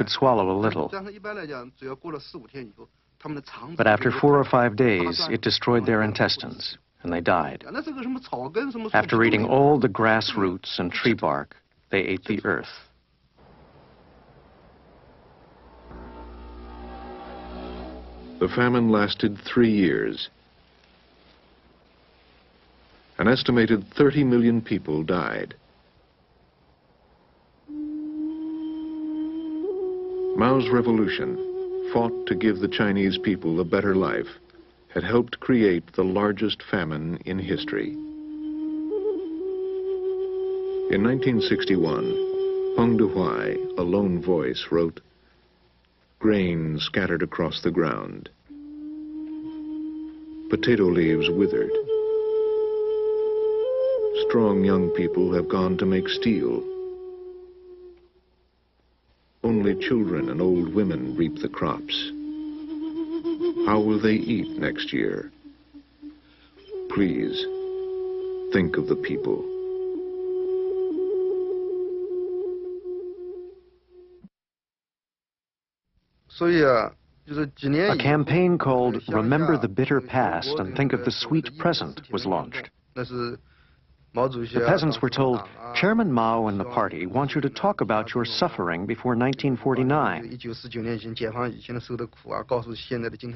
could swallow a little. But after 4 or 5 days, it destroyed their intestines, and they died. After eating all the grass roots and tree bark, they ate the earth. The famine lasted 3 years. An estimated 30 million people died. Mao's revolution, fought to give the Chinese people a better life, had helped create the largest famine in history. In 1961, Peng Dehuai, a lone voice, wrote, "Grain scattered across the ground. Potato leaves withered. Strong young people have gone to make steel. Only children and old women reap the crops. How will they eat next year? Please, think of the people." A campaign called Remember the Bitter Past and Think of the Sweet Present was launched. The peasants were told, "Chairman Mao and the party want you to talk about your suffering before 1949,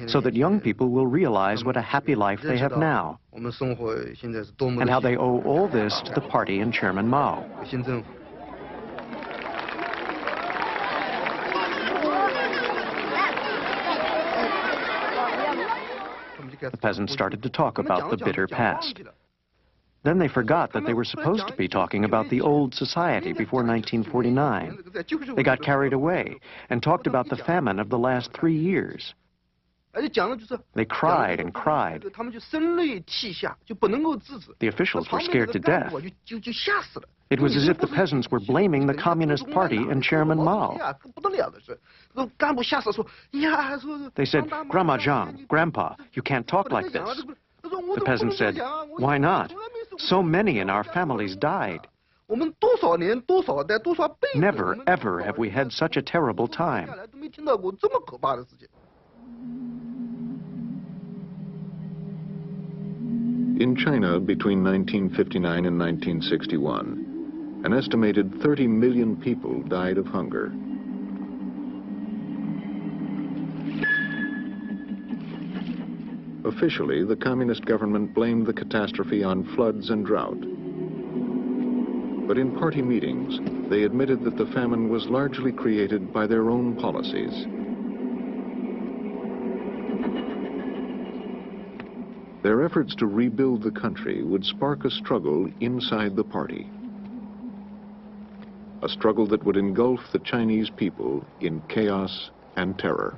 so that young people will realize what a happy life they have now, and how they owe all this to the party and Chairman Mao." The peasants started to talk about the bitter past. Then they forgot that they were supposed to be talking about the old society before 1949. They got carried away and talked about the famine of the last 3 years. They cried and cried. The officials were scared to death. It was as if the peasants were blaming the Communist Party and Chairman Mao. They said, "Grandma Zhang, Grandpa, you can't talk like this." The peasants said, "Why not? So many in our families died. Never, ever have we had such a terrible time." In China, between 1959 and 1961, an estimated 30 million people died of hunger. Officially, the communist government blamed the catastrophe on floods and drought. But in party meetings, they admitted that the famine was largely created by their own policies. Their efforts to rebuild the country would spark a struggle inside the party. A struggle that would engulf the Chinese people in chaos and terror.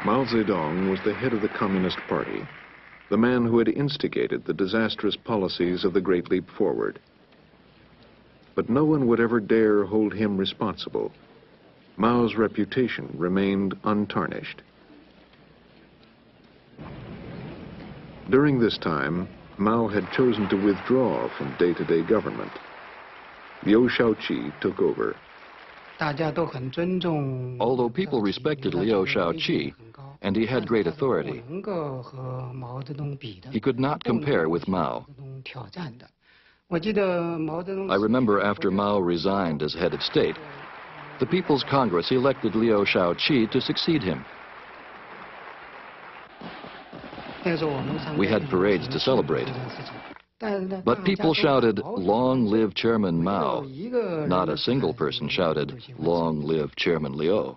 Mao Zedong was the head of the Communist Party, the man who had instigated the disastrous policies of the Great Leap Forward. But no one would ever dare hold him responsible. Mao's reputation remained untarnished. During this time, Mao had chosen to withdraw from day-to-day government. Liu Shaoqi took over. Although people respected Liu Shaoqi, and he had great authority, he could not compare with Mao. I remember after Mao resigned as head of state, the People's Congress elected Liu Shaoqi to succeed him. We had parades to celebrate. But people shouted, "Long live Chairman Mao." Not a single person shouted, "Long live Chairman Liu."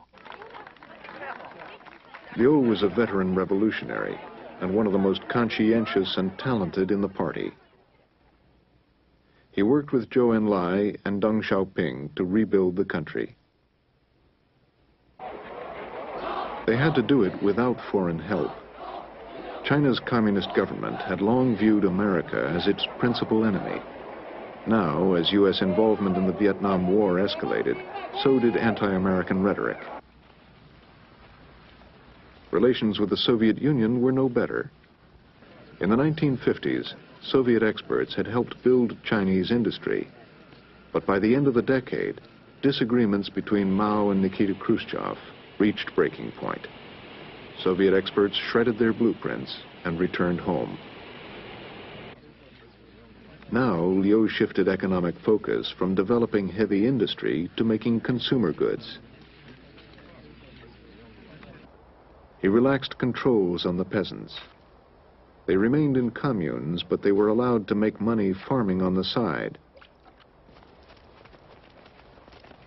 Liu was a veteran revolutionary and one of the most conscientious and talented in the party. He worked with Zhou Enlai and Deng Xiaoping to rebuild the country. They had to do it without foreign help. China's communist government had long viewed America as its principal enemy. Now, as U.S. involvement in the Vietnam War escalated, so did anti-American rhetoric. Relations with the Soviet Union were no better. In the 1950s, Soviet experts had helped build Chinese industry. But by the end of the decade, disagreements between Mao and Nikita Khrushchev reached breaking point. Soviet experts shredded their blueprints and returned home. Now, Liu shifted economic focus from developing heavy industry to making consumer goods. He relaxed controls on the peasants. They remained in communes, but they were allowed to make money farming on the side.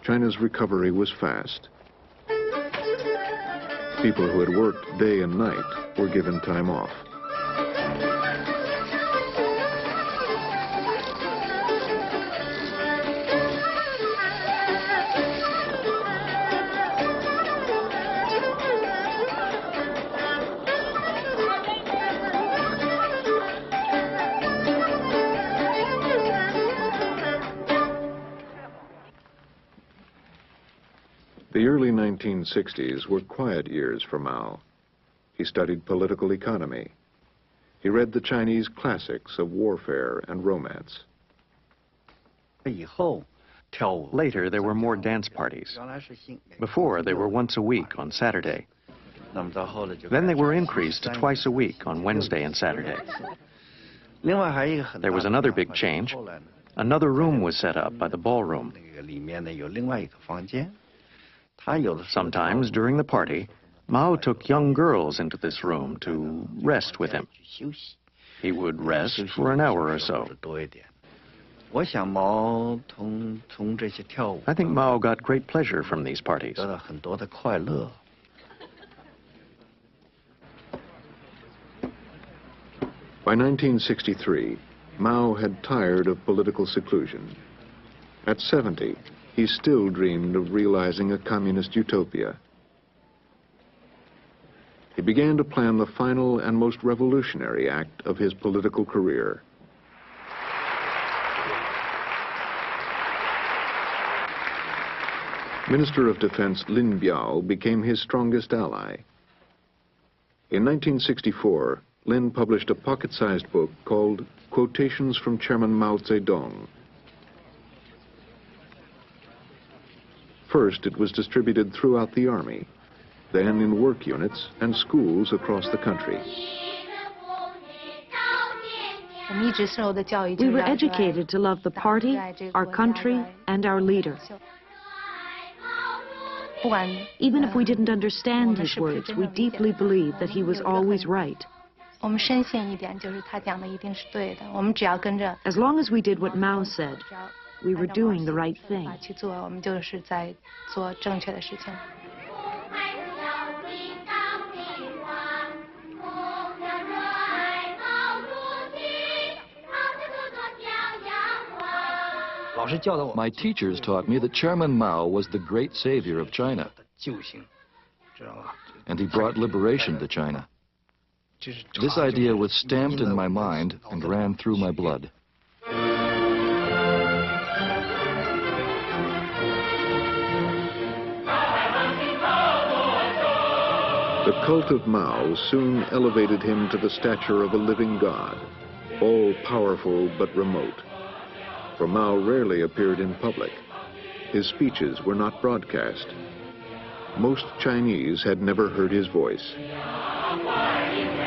China's recovery was fast. People who had worked day and night were given time off. The early 1960s were quiet years for Mao. He studied political economy. He read the Chinese classics of warfare and romance. Later, there were more dance parties. Before, they were once a week on Saturday. Then they were increased to twice a week on Wednesday and Saturday. There was another big change. Another room was set up by the ballroom. Sometimes, during the party, Mao took young girls into this room to rest with him. He would rest for an hour or so. I think Mao got great pleasure from these parties. By 1963, Mao had tired of political seclusion. At 70, he still dreamed of realizing a communist utopia. He began to plan the final and most revolutionary act of his political career. Minister of Defense Lin Biao became his strongest ally. In 1964, Lin published a pocket-sized book called Quotations from Chairman Mao Zedong. First, it was distributed throughout the army, then in work units and schools across the country. We were educated to love the party, our country, and our leader. Even if we didn't understand his words, we deeply believed that he was always right. As long as we did what Mao said, we were doing the right thing. My teachers taught me that Chairman Mao was the great savior of China, and he brought liberation to China. This idea was stamped in my mind and ran through my blood. The cult of Mao soon elevated him to the stature of a living god, all-powerful but remote. For Mao rarely appeared in public. His speeches were not broadcast. Most Chinese had never heard his voice.